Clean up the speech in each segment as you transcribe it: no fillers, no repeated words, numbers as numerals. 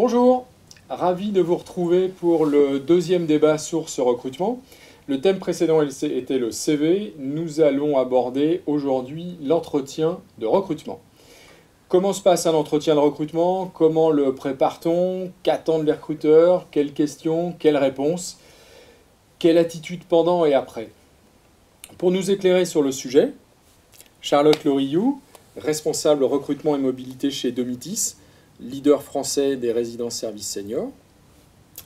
Bonjour, ravi de vous retrouver pour le deuxième débat source recrutement. Le thème précédent était le CV. Nous allons aborder aujourd'hui l'entretien de recrutement. Comment se passe un entretien de recrutement? Comment le prépare-t-on? Qu'attendent les recruteurs? Quelles questions? Quelles réponses? Quelle attitude pendant et après? Pour nous éclairer sur le sujet, Charlotte Loriou, responsable recrutement et mobilité chez Domitis, leader français des résidences services seniors,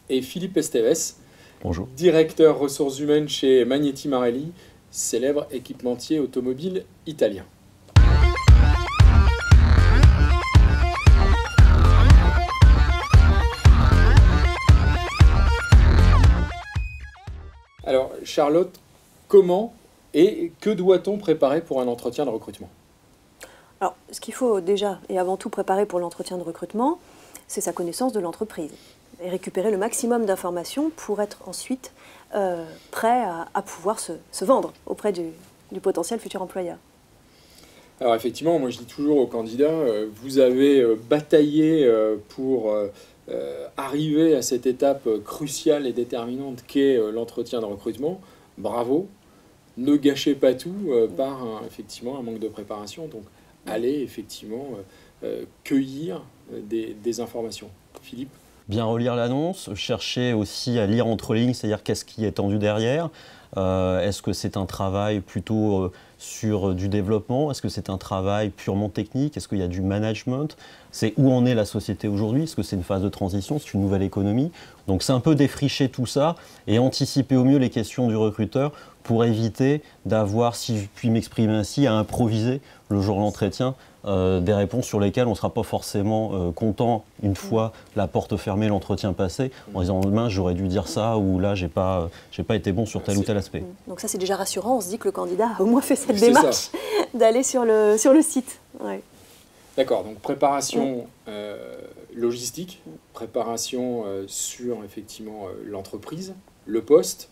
et Philippe Esteves, bonjour, directeur ressources humaines chez Magneti Marelli, célèbre équipementier automobile italien. Alors, Charlotte, comment et que doit-on préparer pour un entretien de recrutement? Alors, ce qu'il faut déjà et avant tout préparer pour l'entretien de recrutement, c'est sa connaissance de l'entreprise et récupérer le maximum d'informations pour être ensuite prêt à pouvoir se vendre auprès du potentiel futur employeur. Alors effectivement, moi je dis toujours aux candidats, vous avez bataillé pour arriver à cette étape cruciale et déterminante qu'est l'entretien de recrutement. Bravo, ne gâchez pas tout par effectivement un manque de préparation. Donc allez effectivement cueillir des informations. Philippe? Bien relire l'annonce, chercher aussi à lire entre les lignes, c'est-à-dire qu'est-ce qui est tendu derrière. Est-ce que c'est un travail plutôt sur du développement? Est-ce que c'est un travail purement technique? Est-ce qu'il y a du management? C'est où en est la société aujourd'hui? Est-ce que c'est une phase de transition? C'est une nouvelle économie? Donc c'est un peu défricher tout ça et anticiper au mieux les questions du recruteur pour éviter d'avoir, si je puis m'exprimer ainsi, à improviser le jour de l'entretien des réponses sur lesquelles on ne sera pas forcément content une fois la porte fermée, l'entretien passé, en disant demain j'aurais dû dire ça ou là j'ai pas été bon sur tel ou tel aspect. Donc ça c'est déjà rassurant, on se dit que le candidat a au moins fait cette démarche d'aller sur le site. Ouais. D'accord, donc préparation logistique, préparation sur effectivement l'entreprise, le poste,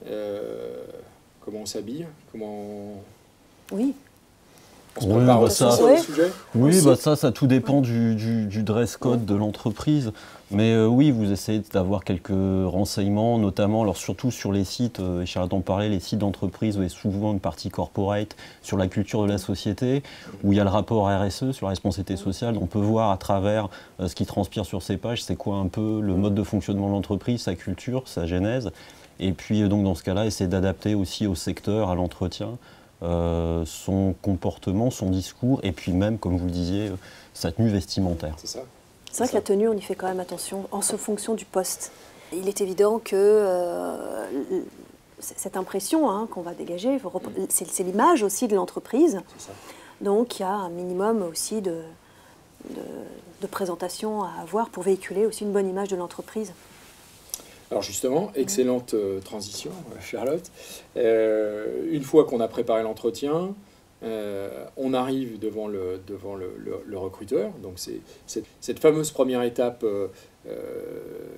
comment on s'habille, comment... Oui. On se prépare aussi sur le sujet? Oui, ça tout dépend du dress code de l'entreprise. Mais oui, vous essayez d'avoir quelques renseignements, notamment, alors surtout sur les sites, et Charlotte en parlait, les sites d'entreprise où il y a souvent une partie corporate sur la culture de la société, où il y a le rapport RSE sur la responsabilité sociale. On peut voir à travers ce qui transpire sur ces pages, c'est quoi un peu le mode de fonctionnement de l'entreprise, sa culture, sa genèse. Et puis donc dans ce cas-là, essayer d'adapter aussi au secteur, à l'entretien, son comportement, son discours, et puis même, comme vous le disiez, sa tenue vestimentaire. C'est ça. C'est vrai que la tenue, on y fait quand même attention en fonction du poste. Il est évident que cette impression qu'on va dégager, c'est l'image aussi de l'entreprise. Donc il y a un minimum aussi de présentation à avoir pour véhiculer aussi une bonne image de l'entreprise. Alors justement, excellente transition, Charlotte. Une fois qu'on a préparé l'entretien, on arrive devant le recruteur. Donc c'est cette fameuse première étape,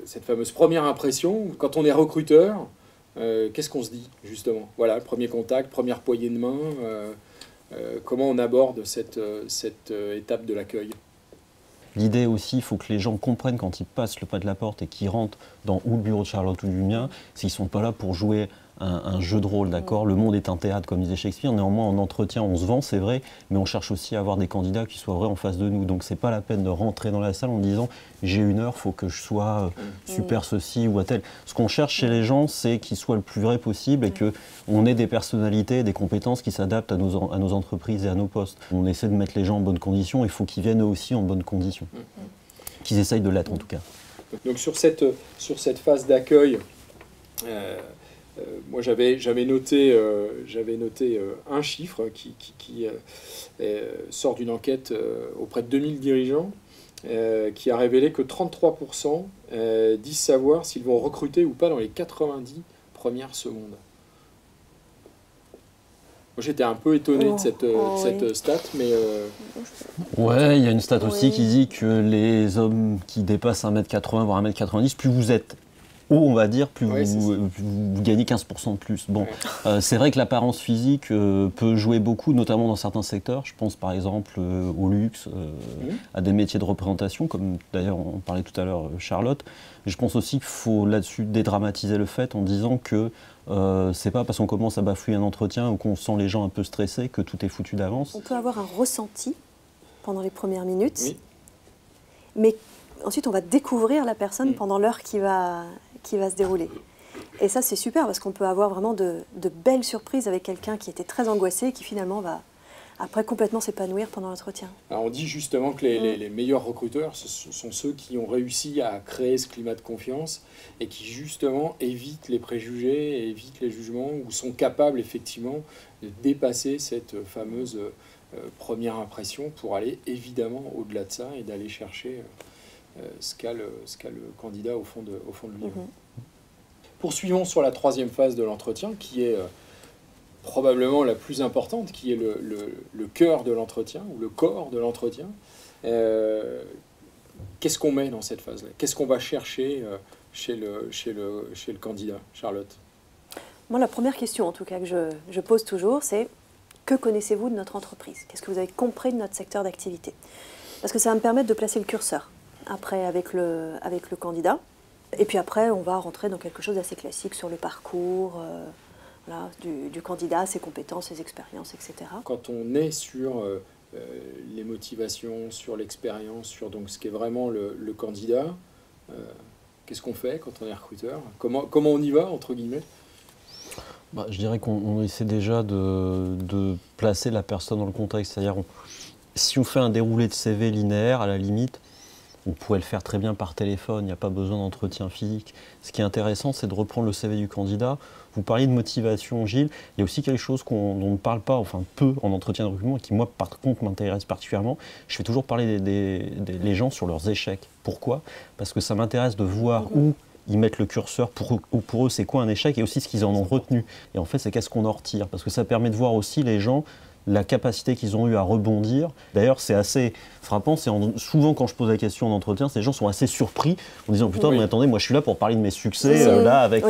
cette fameuse première impression. Quand on est recruteur, qu'est-ce qu'on se dit justement? Voilà, le premier contact, première poignée de main. Comment on aborde cette étape de l'accueil? L'idée aussi, il faut que les gens comprennent quand ils passent le pas de la porte et qu'ils rentrent dans ou le bureau de Charlotte ou du mien, c'est qu'ils ne sont pas là pour jouer un jeu de rôle, d'accord? Le monde est un théâtre, comme disait Shakespeare. Néanmoins, en entretien, on se vend, c'est vrai, mais on cherche aussi à avoir des candidats qui soient vrais en face de nous. Donc, c'est pas la peine de rentrer dans la salle en disant « j'ai une heure, il faut que je sois super ceci ou à tel ». Ce qu'on cherche chez les gens, c'est qu'ils soient le plus vrai possible et qu'on ait des personnalités, des compétences qui s'adaptent à nos entreprises et à nos postes. On essaie de mettre les gens en bonnes conditions, il faut qu'ils viennent eux aussi en bonnes conditions. Qu'ils essayent de l'être en tout cas. Donc, sur cette phase d'accueil, moi, j'avais noté un chiffre qui sort d'une enquête auprès de 2000 dirigeants qui a révélé que 33% disent savoir s'ils vont recruter ou pas dans les 90 premières secondes. Moi, j'étais un peu étonné de cette stat, mais... Ouais, il y a une stat aussi qui dit que les hommes qui dépassent 1m80, voire 1m90, plus vous êtes haut, on va dire, plus Ouais, vous gagnez 15% de plus. Bon, Ouais. c'est vrai que l'apparence physique peut jouer beaucoup, notamment dans certains secteurs. Je pense par exemple au luxe, à des métiers de représentation, comme d'ailleurs on parlait tout à l'heure Charlotte. Mais je pense aussi qu'il faut là-dessus dédramatiser le fait en disant que c'est pas parce qu'on commence à bafouiller un entretien ou qu'on sent les gens un peu stressés que tout est foutu d'avance. On peut avoir un ressenti pendant les premières minutes, Oui. mais ensuite on va découvrir la personne pendant l'heure qui va se dérouler. Et ça c'est super parce qu'on peut avoir vraiment de belles surprises avec quelqu'un qui était très angoissé et qui finalement va après complètement s'épanouir pendant l'entretien. Alors on dit justement que les meilleurs recruteurs, ce sont ceux qui ont réussi à créer ce climat de confiance et qui justement évitent les préjugés, évitent les jugements, ou sont capables effectivement de dépasser cette fameuse première impression pour aller évidemment au-delà de ça et d'aller chercher ce qu'a le candidat au fond de lui. Poursuivons sur la troisième phase de l'entretien qui est probablement la plus importante, qui est le cœur de l'entretien, ou le corps de l'entretien. Qu'est-ce qu'on met dans cette phase-là? Qu'est-ce qu'on va chercher chez le candidat, Charlotte? Moi, la première question en tout cas que je pose toujours, c'est que connaissez-vous de notre entreprise? Qu'est-ce que vous avez compris de notre secteur d'activité? Parce que ça va me permettre de placer le curseur après avec le candidat. Et puis après, on va rentrer dans quelque chose d'assez classique sur le parcours voilà, du candidat, ses compétences, ses expériences, etc. Quand on est sur les motivations, sur l'expérience, sur donc, ce qui est vraiment le candidat, qu'est-ce qu'on fait quand on est recruteur? Comment on y va, entre guillemets? Je dirais qu'on essaie déjà de placer la personne dans le contexte. C'est-à-dire, si on fait un déroulé de CV linéaire, à la limite, on pourrait le faire très bien par téléphone, il n'y a pas besoin d'entretien physique. Ce qui est intéressant, c'est de reprendre le CV du candidat. Vous parliez de motivation, Gilles. Il y a aussi quelque chose dont on ne parle pas, enfin peu en entretien de recrutement, et qui, moi, par contre, m'intéresse particulièrement. Je fais toujours parler les gens sur leurs échecs. Pourquoi? Parce que ça m'intéresse de voir où ils mettent le curseur, pour eux, c'est quoi un échec, et aussi ce qu'ils en ont retenu. Et en fait, c'est qu'est-ce qu'on en retire. Parce que ça permet de voir aussi les gens, la capacité qu'ils ont eu à rebondir. D'ailleurs, c'est assez frappant. Souvent, quand je pose la question en entretien, ces gens sont assez surpris en disant « Putain, mais attendez, moi je suis là pour parler de mes succès, là, avec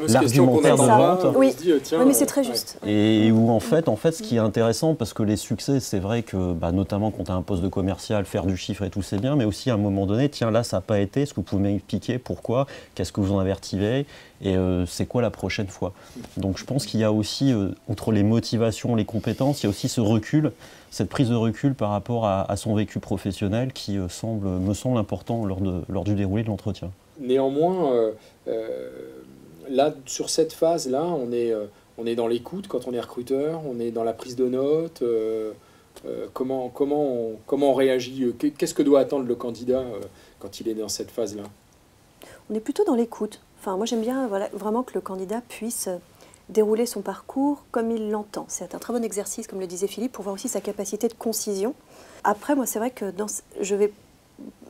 l'argumentaire de vente. » Oui, mais c'est très juste. Et où en fait, ce qui est intéressant, parce que les succès, c'est vrai que, notamment quand tu as un poste de commercial, faire du chiffre et tout, c'est bien, mais aussi à un moment donné, tiens, là, ça n'a pas été, est-ce que vous pouvez m'expliquer pourquoi, qu'est-ce que vous en avez retiré, et c'est quoi la prochaine fois? Donc je pense qu'il y a aussi, outre les motivations, les compétences, il y a aussi ce recul, cette prise de recul par rapport à son vécu professionnel qui me semble important lors du déroulé de l'entretien. Néanmoins, là, sur cette phase-là, on est dans l'écoute quand on est recruteur, on est dans la prise de notes. Comment on réagit? Qu'est-ce que doit attendre le candidat quand il est dans cette phase-là? On est plutôt dans l'écoute. Enfin, moi, j'aime bien vraiment que le candidat puisse dérouler son parcours comme il l'entend. C'est un très bon exercice, comme le disait Philippe, pour voir aussi sa capacité de concision. Après, moi, c'est vrai que je vais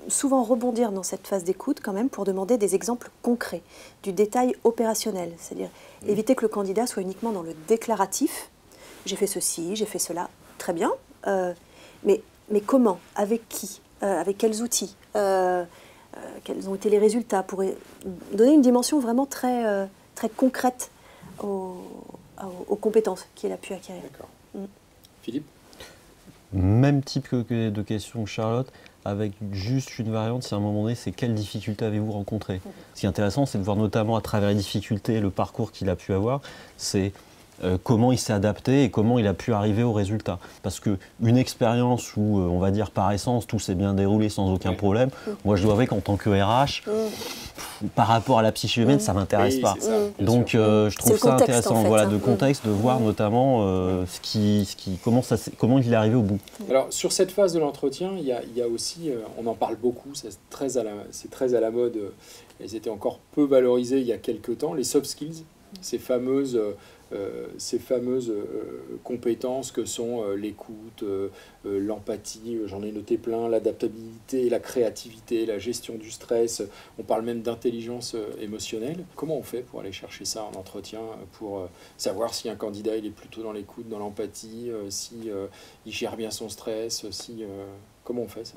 souvent rebondir dans cette phase d'écoute quand même pour demander des exemples concrets, du détail opérationnel. C'est-à-dire éviter que le candidat soit uniquement dans le déclaratif. J'ai fait ceci, j'ai fait cela, très bien. Mais comment? Avec qui? Avec quels outils? Quels ont été les résultats? Pour donner une dimension vraiment très, très concrète aux compétences qu'il a pu acquérir. D'accord. Philippe? Même type de question que Charlotte, avec juste une variante, si à un moment donné, c'est quelles difficultés avez-vous rencontrées? Ce qui est intéressant, c'est de voir notamment à travers les difficultés, le parcours qu'il a pu avoir, c'est comment il s'est adapté et comment il a pu arriver au résultat. Parce qu'une expérience où, on va dire par essence, tout s'est bien déroulé sans aucun problème, moi je dois avouer qu'en tant que RH, par rapport à la psyché humaine, ça ne m'intéresse pas. Donc je trouve ça intéressant, en fait, voilà, de contexte, de voir notamment comment il est arrivé au bout. Alors sur cette phase de l'entretien, il y a aussi, on en parle beaucoup, c'est très à la mode, elles étaient encore peu valorisées il y a quelques temps, les soft skills, ces fameuses compétences que sont l'écoute, l'empathie, j'en ai noté plein, l'adaptabilité, la créativité, la gestion du stress, on parle même d'intelligence émotionnelle. Comment on fait pour aller chercher ça en entretien, pour savoir si un candidat il est plutôt dans l'écoute, dans l'empathie, si il gère bien son stress, comment on fait ça?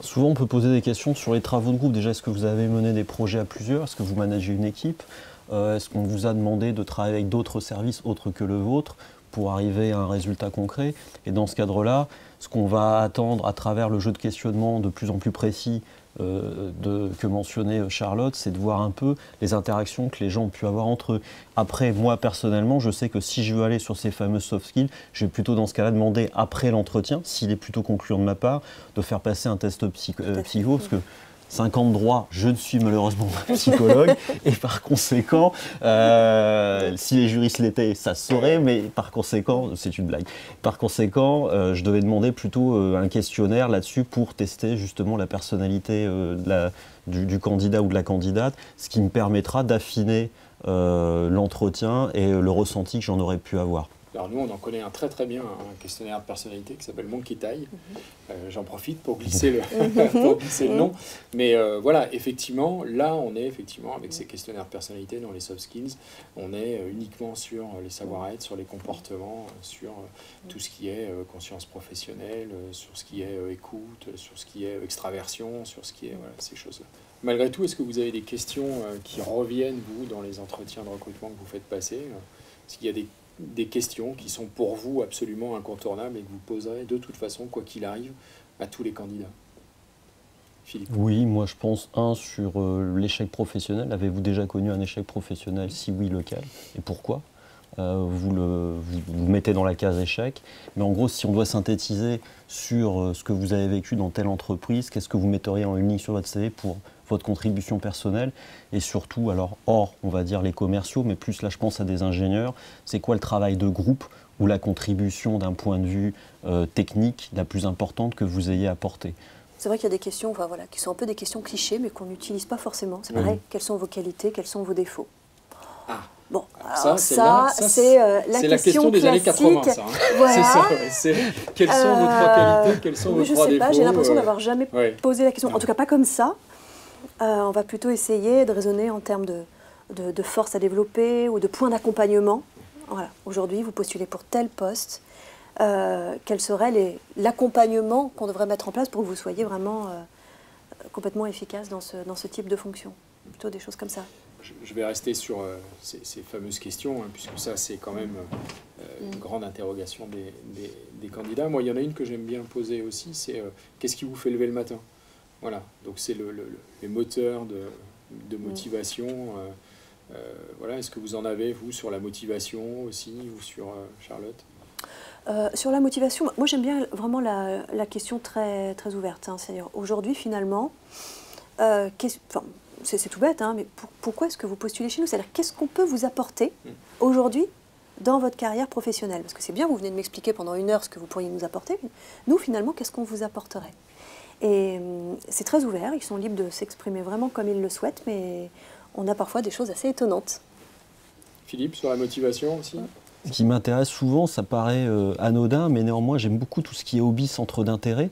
Souvent, on peut poser des questions sur les travaux de groupe. Déjà, est-ce que vous avez mené des projets à plusieurs? Est-ce que vous managez une équipe? Est-ce qu'on vous a demandé de travailler avec d'autres services autres que le vôtre pour arriver à un résultat concret? Et dans ce cadre-là, ce qu'on va attendre à travers le jeu de questionnement de plus en plus précis que mentionnait Charlotte, c'est de voir un peu les interactions que les gens ont pu avoir entre eux. Après, moi personnellement, je sais que si je veux aller sur ces fameux soft skills, je vais plutôt dans ce cas-là demander après l'entretien, s'il est plutôt concluant de ma part, de faire passer un test psycho, parce que 50 droits, je ne suis malheureusement pas psychologue, et par conséquent, si les juristes l'étaient, ça se saurait, mais par conséquent, c'est une blague. Par conséquent, je devais demander plutôt un questionnaire là-dessus pour tester justement la personnalité du candidat ou de la candidate, ce qui me permettra d'affiner l'entretien et le ressenti que j'en aurais pu avoir. Alors nous, on en connaît un très bien, un questionnaire de personnalité qui s'appelle Monkey Tie. J'en profite pour glisser le nom. Mais voilà, effectivement, là, on est effectivement avec ces questionnaires de personnalité dans les soft skills, on est uniquement sur les savoir-être, sur les comportements, sur tout ce qui est conscience professionnelle, sur ce qui est écoute, sur ce qui est extraversion, sur ce qui est ces choses-là. Malgré tout, est-ce que vous avez des questions qui reviennent, vous, dans les entretiens de recrutement que vous faites passer? Est-ce qu'il y a des questions qui sont pour vous absolument incontournables et que vous poserez de toute façon, quoi qu'il arrive, à tous les candidats? Philippe? Oui, moi je pense, sur l'échec professionnel. Avez-vous déjà connu un échec professionnel? Si oui, lequel? Et pourquoi? Vous mettez dans la case échec. Mais en gros, si on doit synthétiser sur ce que vous avez vécu dans telle entreprise, qu'est-ce que vous metteriez en une ligne sur votre CV pour votre contribution personnelle? Et surtout, alors hors, on va dire, les commerciaux, mais plus là je pense à des ingénieurs, c'est quoi le travail de groupe ou la contribution d'un point de vue technique la plus importante que vous ayez apportée? C'est vrai qu'il y a des questions qui sont un peu des questions clichés, mais qu'on n'utilise pas forcément. C'est pareil, quelles sont vos qualités, quels sont vos défauts? Bon, alors c'est la question des années 80, ça. Voilà. C'est quelles sont vos trois qualités, quels sont vos trois défauts? Je sais pas, j'ai l'impression d'avoir jamais posé la question. En tout cas, pas comme ça. On va plutôt essayer de raisonner en termes de force à développer ou de points d'accompagnement. Voilà. Aujourd'hui, vous postulez pour tel poste. Quel serait l'accompagnement qu'on devrait mettre en place pour que vous soyez vraiment complètement efficace dans ce type de fonction? Plutôt des choses comme ça. Je vais rester sur ces fameuses questions, puisque ça, c'est quand même une grande interrogation des candidats. Moi, il y en a une que j'aime bien poser aussi, c'est qu'est-ce qui vous fait lever le matin? Voilà, donc c'est les moteurs de motivation. Voilà, est-ce que vous en avez, vous, sur la motivation aussi, ou sur Charlotte? Sur la motivation, moi j'aime bien vraiment la question très, très ouverte. C'est-à-dire, aujourd'hui, finalement, c'est tout bête, mais pourquoi est-ce que vous postulez chez nous? C'est-à-dire, qu'est-ce qu'on peut vous apporter aujourd'hui dans votre carrière professionnelle? Parce que c'est bien, vous venez de m'expliquer pendant 1 heure ce que vous pourriez nous apporter. Nous, finalement, qu'est-ce qu'on vous apporterait? Et c'est très ouvert, ils sont libres de s'exprimer vraiment comme ils le souhaitent, mais on a parfois des choses assez étonnantes. Philippe, sur la motivation aussi? Ce qui m'intéresse souvent, ça paraît anodin, mais néanmoins, j'aime beaucoup tout ce qui est hobby, centre d'intérêt,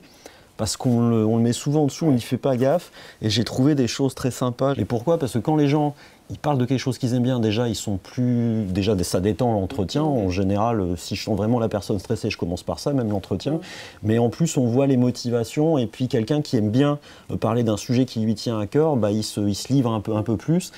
parce qu'on le met souvent en dessous, on n'y fait pas gaffe, et j'ai trouvé des choses très sympas. Et pourquoi? Parce que quand les gens ils parlent de quelque chose qu'ils aiment bien, déjà, ils sont plus... Déjà, ça détend l'entretien. En général, si je sens vraiment la personne stressée, je commence par ça, même l'entretien. Mais en plus, on voit les motivations, et puis quelqu'un qui aime bien parler d'un sujet qui lui tient à cœur, il se livre un peu plus.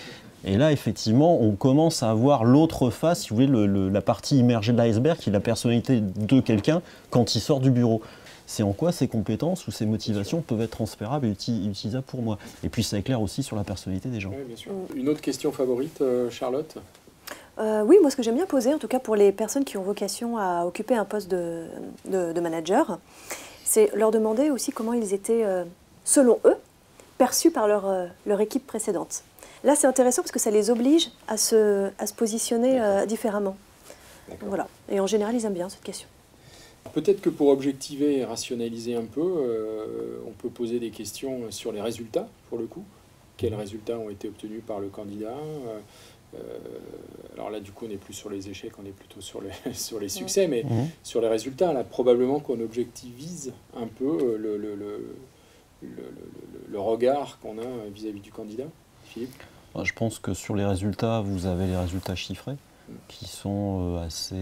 Et là, effectivement, on commence à avoir l'autre face, si vous voulez, la partie immergée de l'iceberg, qui est la personnalité de quelqu'un quand il sort du bureau. C'est en quoi ces compétences ou ces motivations peuvent être transférables et utilisables pour moi. Et puis ça éclaire aussi sur la personnalité des gens. Oui, bien sûr. Une autre question favorite, Charlotte? Oui, moi ce que j'aime bien poser, en tout cas pour les personnes qui ont vocation à occuper un poste de manager, c'est leur demander aussi comment ils étaient, selon eux, perçus par leur équipe précédente. Là, c'est intéressant parce que ça les oblige à se positionner différemment. Voilà. Et en général, ils aiment bien cette question. Peut-être que pour objectiver et rationaliser un peu, on peut poser des questions sur les résultats, pour le coup. Quels résultats ont été obtenus par le candidat? Alors là, du coup, on n'est plus sur les échecs, on est plutôt sur les succès, mais sur les résultats, là, probablement qu'on objectivise un peu le regard qu'on a vis-à-vis du candidat. Philippe? Je pense que sur les résultats, vous avez les résultats chiffrés, qui sont assez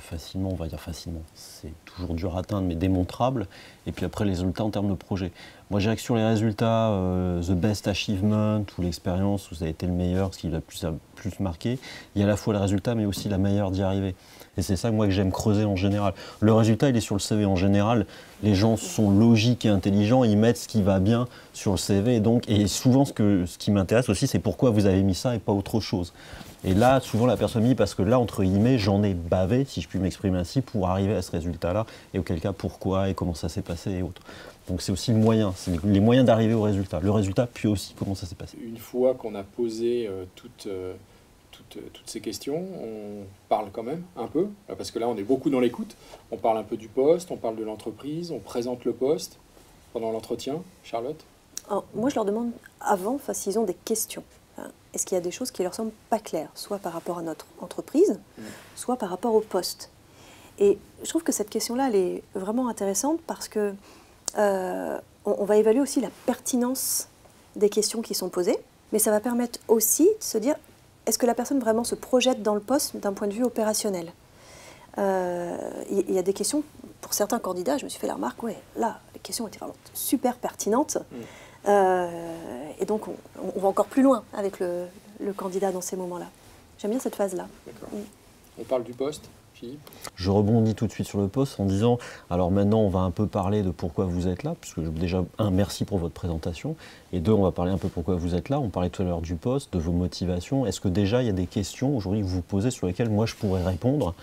facilement, on va dire facilement, c'est toujours dur à atteindre, mais démontrables. Et puis après, les résultats en termes de projet. Moi, je dirais que sur les résultats, the best achievement ou l'expérience où ça a été le meilleur, ce qui l'a plus marqué, il y a à la fois le résultat, mais aussi la manière d'y arriver. Et c'est ça moi que j'aime creuser en général. Le résultat, il est sur le CV en général. Les gens sont logiques et intelligents, ils mettent ce qui va bien sur le CV. Et souvent, ce qui m'intéresse aussi, c'est pourquoi vous avez mis ça et pas autre chose. Et là, souvent, la personne me dit, parce que là, entre guillemets, j'en ai bavé, si je puis m'exprimer ainsi, pour arriver à ce résultat-là. Et auquel cas, pourquoi et comment ça s'est passé et autres. Donc c'est aussi le moyen, c'est les moyens d'arriver au résultat. Le résultat, puis aussi comment ça s'est passé. Une fois qu'on a posé toutes ces questions, on parle quand même un peu, parce que là on est beaucoup dans l'écoute, on parle un peu du poste, on parle de l'entreprise, on présente le poste pendant l'entretien. Charlotte? Alors, moi je leur demande avant, s'ils ont des questions. Est-ce qu'il y a des choses qui leur semblent pas claires, soit par rapport à notre entreprise, soit par rapport au poste. Et je trouve que cette question-là, elle est vraiment intéressante parce que on va évaluer aussi la pertinence des questions qui sont posées, mais ça va permettre aussi de se dire, est-ce que la personne vraiment se projette dans le poste d'un point de vue opérationnel? Il y a des questions, pour certains candidats, je me suis fait la remarque, ouais, là, les questions étaient vraiment super pertinentes. Et donc, on va encore plus loin avec le candidat dans ces moments-là. J'aime bien cette phase-là. D'accord. On parle du poste, Philippe? Je rebondis tout de suite sur le poste en disant, alors maintenant on va un peu parler de pourquoi vous êtes là, puisque déjà, merci pour votre présentation, et deux, on va parler un peu pourquoi vous êtes là. On parlait tout à l'heure du poste, de vos motivations. Est-ce que déjà il y a des questions aujourd'hui que vous posez sur lesquelles moi je pourrais répondre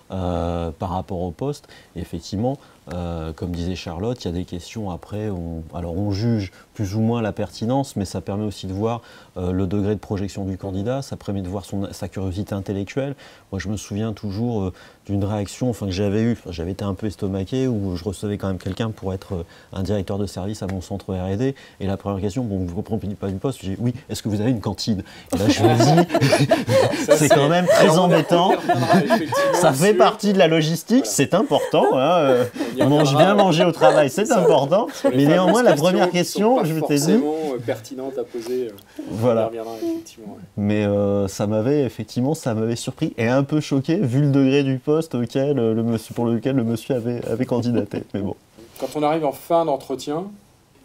par rapport au poste? Et effectivement, comme disait Charlotte, il y a des questions après, alors on juge plus ou moins la pertinence, mais ça permet aussi de voir le degré de projection du candidat, ça permet de voir sa curiosité intellectuelle. Moi je me souviens toujours d'une réaction que j'avais eue, j'avais été un peu estomaqué, où je recevais quand même quelqu'un pour être un directeur de service à mon centre R&D, et la première question, bon, vous ne comprenez pas du poste, j'ai dit oui, est-ce que vous avez une cantine? Et là je me dis, c'est quand même très embêtant, ça fait partie de la logistique, voilà. C'est important, hein, on mange bien manger au travail, c'est important, mais néanmoins la première question, je t'ai dit... forcément pertinente à poser, voilà. On y reviendra effectivement. Ouais. Mais ça m'avait surpris et un peu choqué vu le degré du poste pour lequel le monsieur avait candidaté. Mais bon. Quand on arrive en fin d'entretien,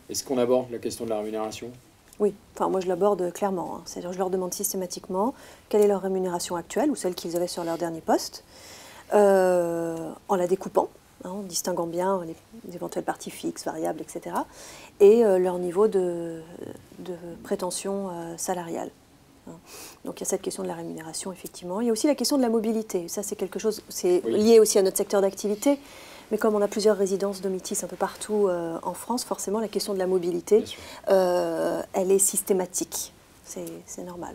est-ce qu'on aborde la question de la rémunération? Oui, moi je l'aborde clairement. C'est-à-dire je leur demande systématiquement quelle est leur rémunération actuelle ou celle qu'ils avaient sur leur dernier poste, en la découpant, en distinguant bien les éventuelles parties fixes, variables, etc. et leur niveau de prétention salariale. Donc il y a cette question de la rémunération, effectivement. Il y a aussi la question de la mobilité. Ça, c'est quelque chose, c'est lié aussi à notre secteur d'activité. Mais comme on a plusieurs résidences Domitis un peu partout en France, forcément, la question de la mobilité, elle est systématique. C'est normal.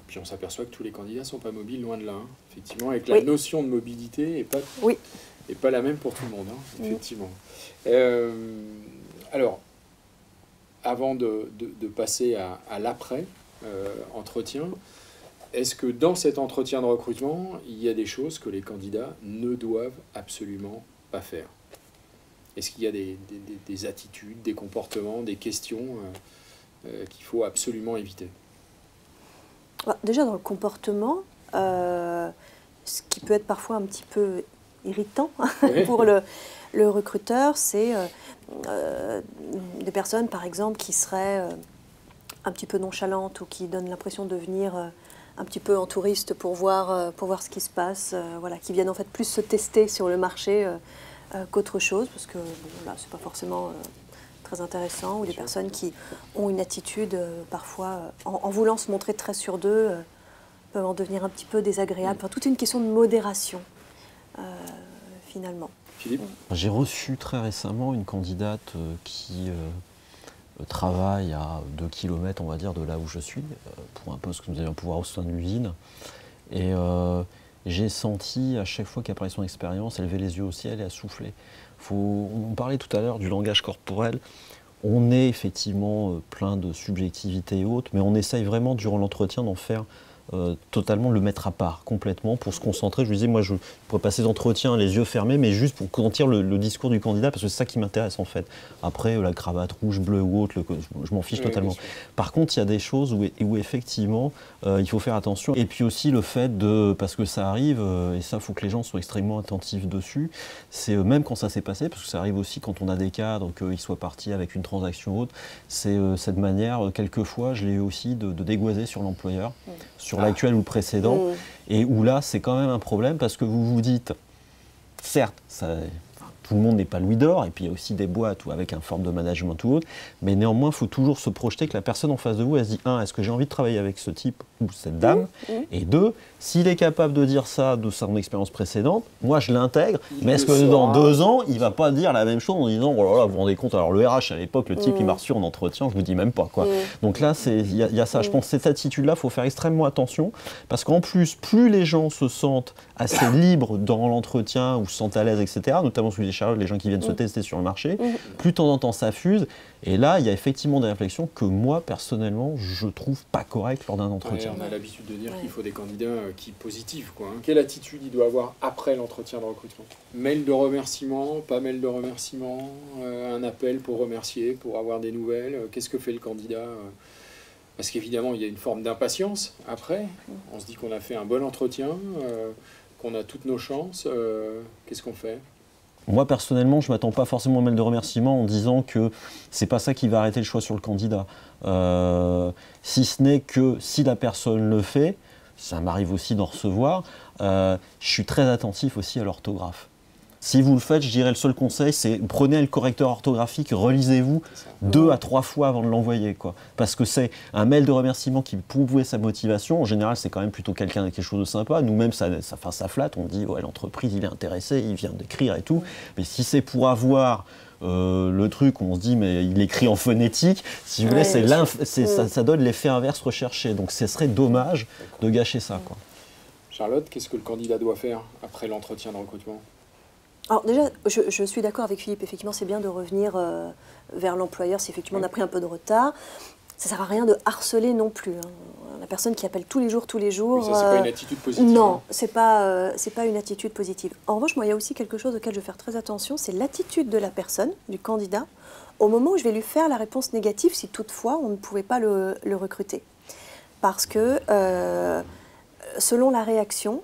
Puis on s'aperçoit que tous les candidats ne sont pas mobiles, loin de là. Hein. Effectivement, avec la notion de mobilité n'est pas la même pour tout le monde, hein, effectivement. Alors, avant de passer à l'après, entretien, est-ce que dans cet entretien de recrutement, il y a des choses que les candidats ne doivent absolument pas faire? Est-ce qu'il y a des attitudes, des comportements, des questions qu'il faut absolument éviter? Déjà dans le comportement, ce qui peut être parfois un petit peu irritant pour le recruteur, c'est des personnes par exemple qui seraient un petit peu nonchalantes ou qui donnent l'impression de venir un petit peu en touriste pour voir ce qui se passe, qui viennent en fait plus se tester sur le marché qu'autre chose, parce que là c'est pas forcément très intéressant, ou des personnes qui ont une attitude parfois, en voulant se montrer très sûres d'eux, peuvent en devenir un petit peu désagréables. Enfin, toute une question de modération, finalement. Philippe? J'ai reçu très récemment une candidate qui travaille à 2 km, on va dire, de là où je suis, pour un poste que nous allions pouvoir au sein de l'usine. Et j'ai senti, à chaque fois qu'elle parlait de son expérience, elle levait les yeux au ciel et elle soufflait. On parlait tout à l'heure du langage corporel. On est effectivement plein de subjectivité et autres, mais on essaye vraiment, durant l'entretien, d'en faire totalement le mettre à part, complètement, pour se concentrer. Je lui disais, moi, je pourrais passer d'entretien les yeux fermés, mais juste pour sentir le discours du candidat, parce que c'est ça qui m'intéresse, en fait. Après, la cravate rouge, bleue ou autre, je m'en fiche totalement. Par contre, il y a des choses où effectivement, il faut faire attention. Et puis aussi, le fait parce que ça arrive, et ça, il faut que les gens soient extrêmement attentifs dessus, c'est même quand ça s'est passé, parce que ça arrive aussi quand on a des cadres, qu'ils soient partis avec une transaction haute, c'est cette manière, quelquefois, je l'ai eu aussi, de dégoiser sur l'employeur, sur l'actuel ou le précédent, et où là, c'est quand même un problème, parce que vous vous dites, certes, tout le monde n'est pas Louis d'Or, et puis il y a aussi des boîtes avec une forme de management ou autre, mais néanmoins, il faut toujours se projeter que la personne en face de vous, elle se dit, est-ce que j'ai envie de travailler avec ce type ou cette dame, et deux, s'il est capable de dire ça de son expérience précédente, moi je l'intègre, mais est-ce que dans 2 ans, il ne va pas dire la même chose en disant, oh là là, vous vous rendez compte, alors le RH à l'époque, le type il m'a reçu en entretien, je vous dis même pas quoi. Donc là, il y a ça, je pense que cette attitude-là, il faut faire extrêmement attention, parce qu'en plus, plus les gens se sentent assez libres dans l'entretien ou se sentent à l'aise, etc., notamment sous les Charlotte, les gens qui viennent se tester sur le marché, plus de temps en temps ça fuse, et là, il y a effectivement des réflexions que moi, personnellement, je trouve pas correctes lors d'un entretien. On a l'habitude de dire qu'il faut des candidats qui positifs, quoi. Quelle attitude il doit avoir après l'entretien de recrutement? Mail de remerciement, pas mail de remerciement, un appel pour remercier, pour avoir des nouvelles. Qu'est-ce que fait le candidat? Parce qu'évidemment, il y a une forme d'impatience après. On se dit qu'on a fait un bon entretien, qu'on a toutes nos chances. Qu'est-ce qu'on fait? Moi, personnellement, je ne m'attends pas forcément au mail de remerciement en disant que c'est pas ça qui va arrêter le choix sur le candidat. Si ce n'est que si la personne le fait, ça m'arrive aussi d'en recevoir, je suis très attentif aussi à l'orthographe. Si vous le faites, je dirais le seul conseil, c'est prenez le correcteur orthographique, relisez-vous 2 à 3 fois avant de l'envoyer, quoi. Parce que c'est un mail de remerciement qui prouve sa motivation. En général, c'est quand même plutôt quelqu'un avec quelque chose de sympa. Nous-mêmes, ça flatte. On dit, ouais, l'entreprise, il est intéressé, il vient d'écrire et tout. Mais si c'est pour avoir le truc où on se dit, mais il écrit en phonétique, si vous voulez, ça donne l'effet inverse recherché. Donc, ce serait dommage de gâcher ça, quoi. Charlotte, qu'est-ce que le candidat doit faire après l'entretien de recrutement? Alors déjà, je suis d'accord avec Philippe, effectivement c'est bien de revenir vers l'employeur si effectivement on a pris un peu de retard. Ça ne sert à rien de harceler non plus. La personne qui appelle tous les jours. Mais ça, c'est pas une attitude positive. Non, c'est pas une attitude positive. En revanche, moi, il y a aussi quelque chose auquel je vais faire très attention, c'est l'attitude de la personne, du candidat, au moment où je vais lui faire la réponse négative si toutefois on ne pouvait pas le recruter. Parce que selon la réaction,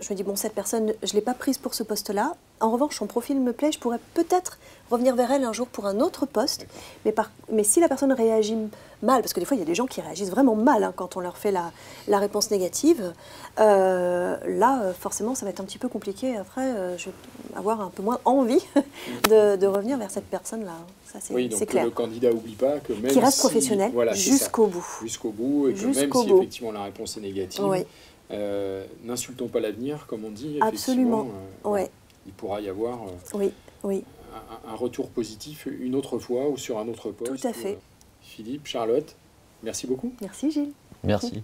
je me dis, bon, cette personne, je ne l'ai pas prise pour ce poste-là. En revanche, son profil me plaît, je pourrais peut-être revenir vers elle un jour pour un autre poste. Mais si la personne réagit mal, parce que des fois, il y a des gens qui réagissent vraiment mal quand on leur fait la réponse négative, là, forcément, ça va être un petit peu compliqué. Après, je vais avoir un peu moins envie de revenir vers cette personne-là. Ça, c'est oui, donc clair. Que le candidat n'oublie pas que même qui reste professionnel voilà, jusqu'au bout. Jusqu'au bout, et que même si effectivement la réponse est négative, oui. N'insultons pas l'avenir, comme on dit. Absolument. Il pourra y avoir un retour positif une autre fois ou sur un autre poste. Tout à fait. Philippe, Charlotte, merci beaucoup. Merci Gilles. Merci.